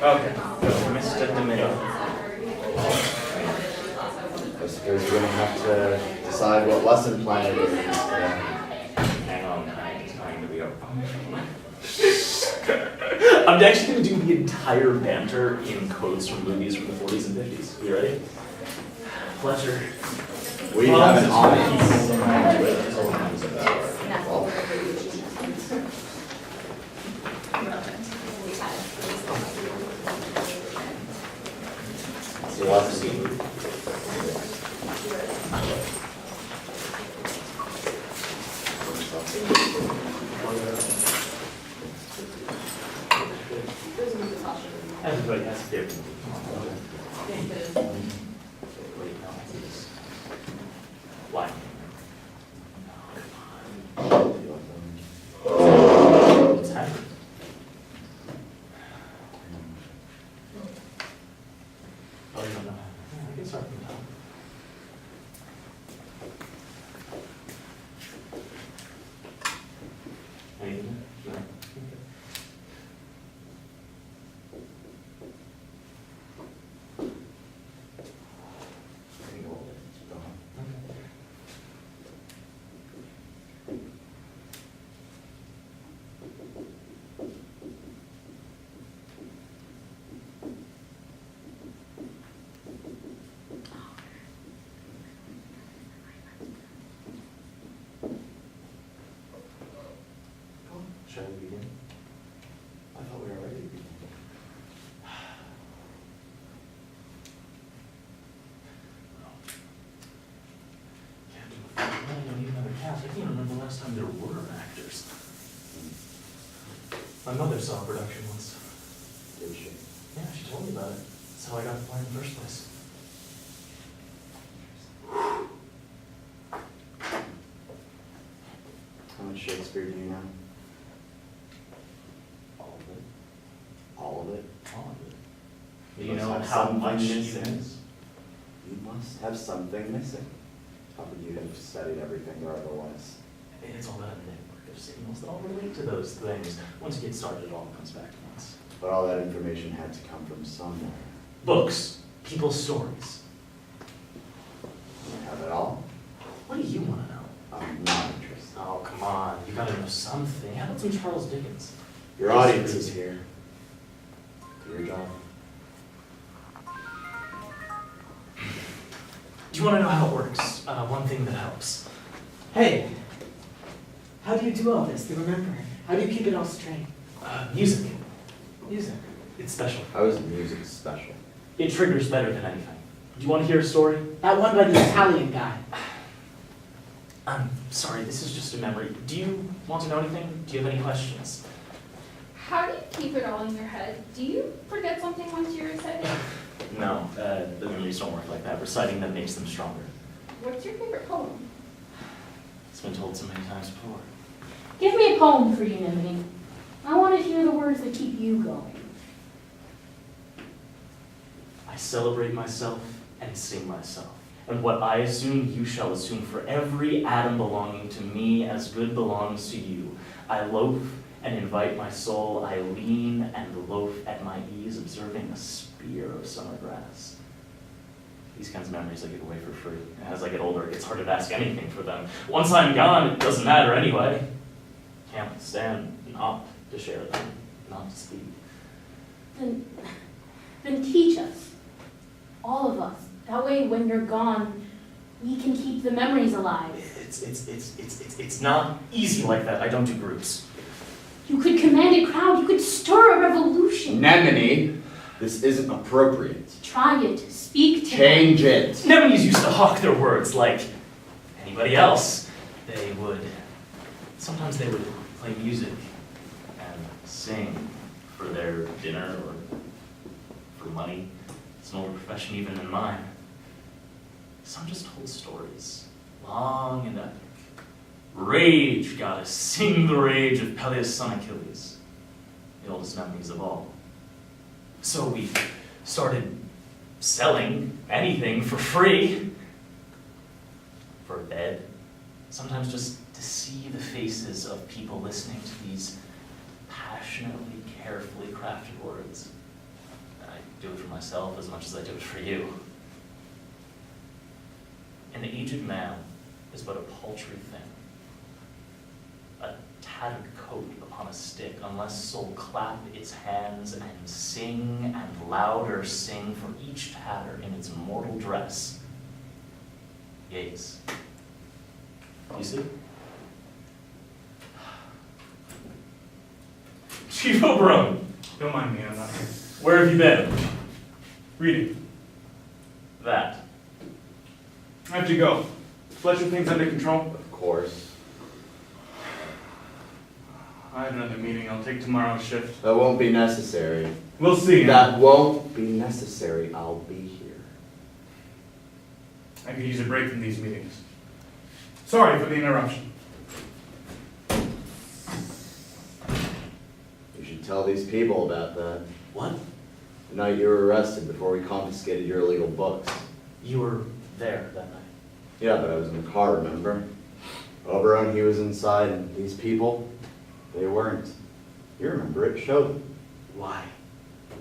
Okay, go, Mr. Dominion. I suppose we're going to have to decide what lesson plan it is. Hang on, it's going to be a... I'm actually going to do the entire banter in quotes from movies from the 40s and 50s. You ready? Pleasure. We have an audience. So lesson. Everybody has a different. Wait, no, I see this. Why? What's happening? Oh, you don't know. I can start from the top. Anything? No? Okay. Shall we begin? I thought we were ready to begin. Can't do a full play, I need another cast. I can't remember the last time there were actors. My mother saw a production once. Did she? Yeah, she told me about it. That's how I got the part in the first place. How much Shakespeare do you know? All of it. All of it? All of it. Do You you know must have how something much missing. even is? You must have something missing. How would you have studied everything or otherwise? It's all about a network of signals that all relate to those things. Once you get started, it all comes back to once. But all that information had to come from somewhere. Books, people's stories. You have it all? What do you want to know? I'm not interested. Oh, come on. You gotta know something. How about some Charles Dickens? Your audience is here. Do your job. Do you want to know how it works? One thing that helps. Hey, how do you do all this? Do you remember? How do you keep it all straight? Music. Music. It's special. How is music special? It triggers better than anything. Do you want to hear a story? That one by the Italian guy. I'm sorry, this is just a memory. Do you want to know anything? Do you have any questions? How do you keep it all in your head? Do you forget something once you recite it? No, the memories don't work like that. Reciting them makes them stronger. What's your favorite poem? It's been told so many times before. Give me a poem for you, Mnemone. I want to hear the words that keep you going. I celebrate myself and sing myself. And what I assume, you shall assume for every atom belonging to me as good belongs to you. I loaf and invite my soul. I lean and loaf at my ease, observing a spear of summer grass. These kinds of memories I give away for free. As I get older, it gets harder to ask anything for them. Once I'm gone, it doesn't matter anyway. Can't stand not to share them, not to speak. Then teach us, all of us. That way, when you're gone, we can keep the memories alive. It's not easy like that. I don't do groups. You could command a crowd. You could stir a revolution. Mnemone, this isn't appropriate. Try it. Speak to Change them. it. Mnemones used to hawk their words like anybody else. Sometimes they would play music and sing for their dinner or for money. It's an older profession even than mine. Some just told stories, long and epic. Rage goddess, sing the rage of Peleus' son Achilles, the oldest memories of all. So we started selling anything for free. For a bed. Sometimes just to see the faces of people listening to these passionately, carefully crafted words. do it for myself as much as I do it for you. An aged man is but a paltry thing, a tattered coat upon a stick, unless soul clap its hands and sing, and louder sing for each tatter in its mortal dress. Yes. You see? Chief Oberon, Don't mind me, I'm not here. where have you been? Reading. That. I have to go. Fletcher things under control. Of course. I have another meeting. I'll take tomorrow's shift. That won't be necessary. We'll see. That won't be necessary. I'll be here. I could use a break from these meetings. Sorry for the interruption. You should tell these people about that. What? The night you were arrested before we confiscated your illegal books. You were there that night. Yeah, but I was in the car, remember? Oberon, he was inside, and these people, they weren't. You remember it, show them. Why?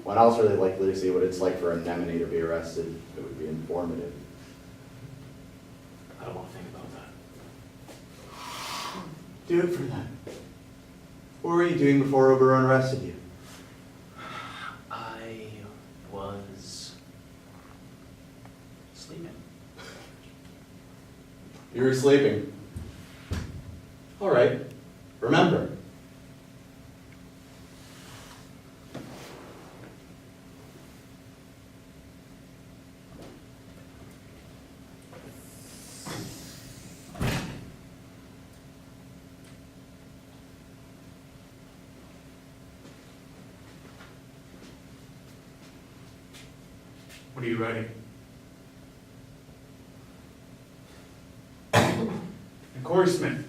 When else are they likely to see what it's like for a Mnemone to be arrested? It would be informative. I don't want to think about that. Do it for them. What were you doing before Oberon arrested you? I was sleeping. You were sleeping. All right. Remember. What are you writing? And Corey Smith.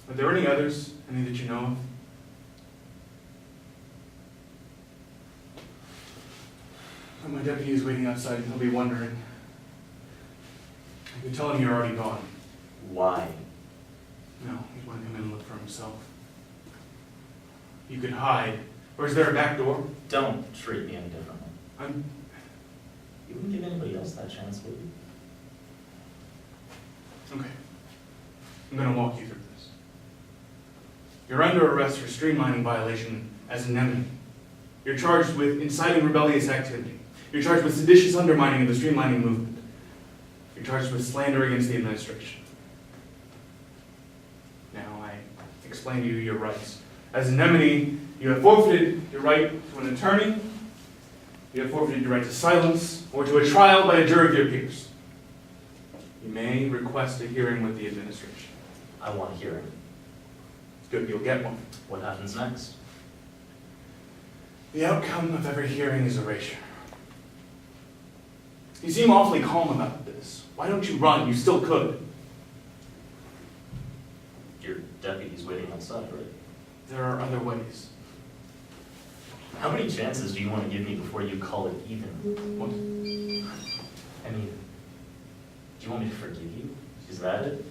Are there any others? Any that you know of? Oh, my deputy is waiting outside and he'll be wondering. I could tell him you're already gone. Why? No, he'd want to come in and look for himself. You could hide. Or is there a back door? Don't treat me any differently. I'm... You wouldn't give anybody else that chance, would you? Okay. I'm going to walk you through this. You're under arrest for streamlining violation as a Mnemone. You're charged with inciting rebellious activity. You're charged with seditious undermining of the streamlining movement. You're charged with slander against the administration. Now I explain to you your rights. As a Mnemone, you have forfeited your right to an attorney, you have forfeited your right to silence, or to a trial by a jury of your peers. You may request a hearing with the administration. I want a hearing. Good, you'll get one. What happens next? The outcome of every hearing is erasure. You seem awfully calm about this. Why don't you run? You still could. Your deputy's waiting outside, right? There are other ways. How many chances do you want to give me before you call it even? What? I mean, do you want me to forgive you? Is that it?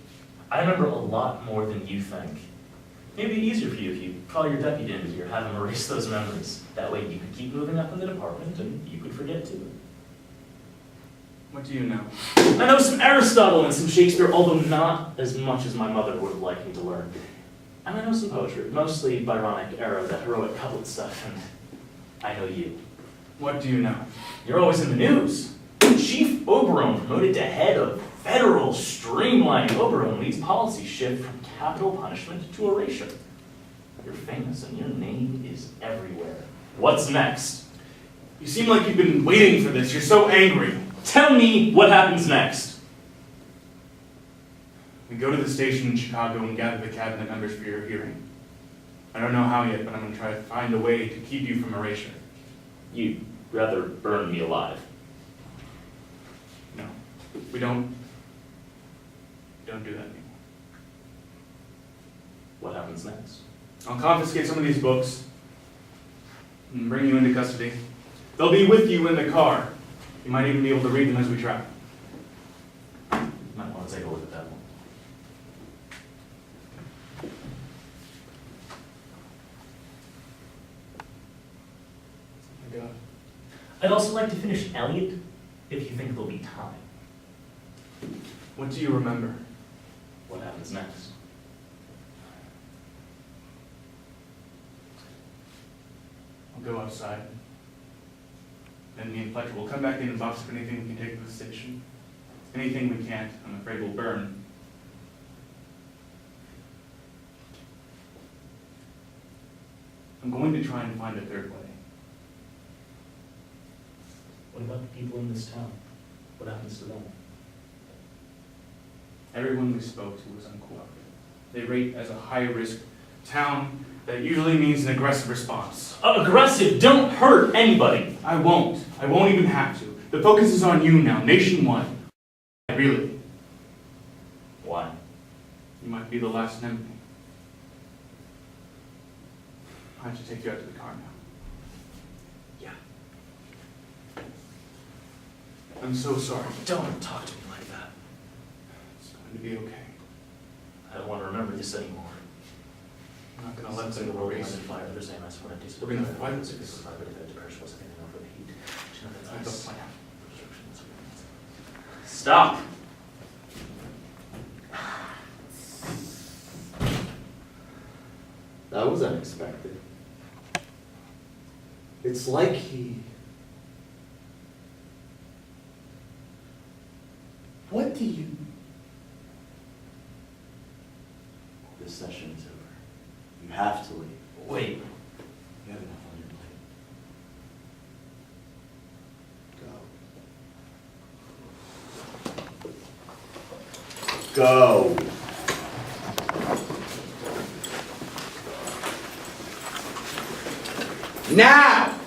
I remember a lot more than you think. Maybe it'd be easier for you if you call your deputy in here, have him erase those memories. That way you could keep moving up in the department and you could forget too. What do you know? I know some Aristotle and some Shakespeare, although not as much as my mother would have liked me to learn. And I know some poetry, mostly Byronic era, that heroic couplet stuff, and I know you. What do you know? You're always in the news. Chief Oberon promoted to head of federal streamlining. Oberon leads policy shift from capital punishment to erasure. You're famous and your name is everywhere. What's next? You seem like you've been waiting for this. You're so angry. Tell me what happens next. We go to the station in Chicago and gather the cabinet members for your hearing. I don't know how yet, but I'm going to try to find a way to keep you from erasure. You'd rather burn me alive. No, we don't do that anymore. What happens next? I'll confiscate some of these books and bring you into custody. They'll be with you in the car. You might even be able to read them as we travel. Might want to take a look at that one. God. I'd also like to finish Elliot, if you think there'll be time. What do you remember? What happens next? I'll go outside. Then me and Fletcher will come back in and box up anything we can take to the station. Anything we can't, I'm afraid will burn. I'm going to try and find a third way. What about the people in this town? What happens to them? Everyone we spoke to was uncooperative. They rate as a high-risk town that usually means an aggressive response. Aggressive, don't hurt anybody. I won't. I won't even have to. The focus is on you now, nationwide. Really. Why? You might be the last Mnemone. I have to take you out to the car now. Yeah. I'm so sorry. Don't talk to me like that. It's going to be okay. I don't want to remember this anymore. I'm not going to let them erase it. We're going to fight this. I have a plan. Stop. That was unexpected. It's like he... What do you... This session is over. You have to leave. Wait. You have enough on your plate. Go. Now!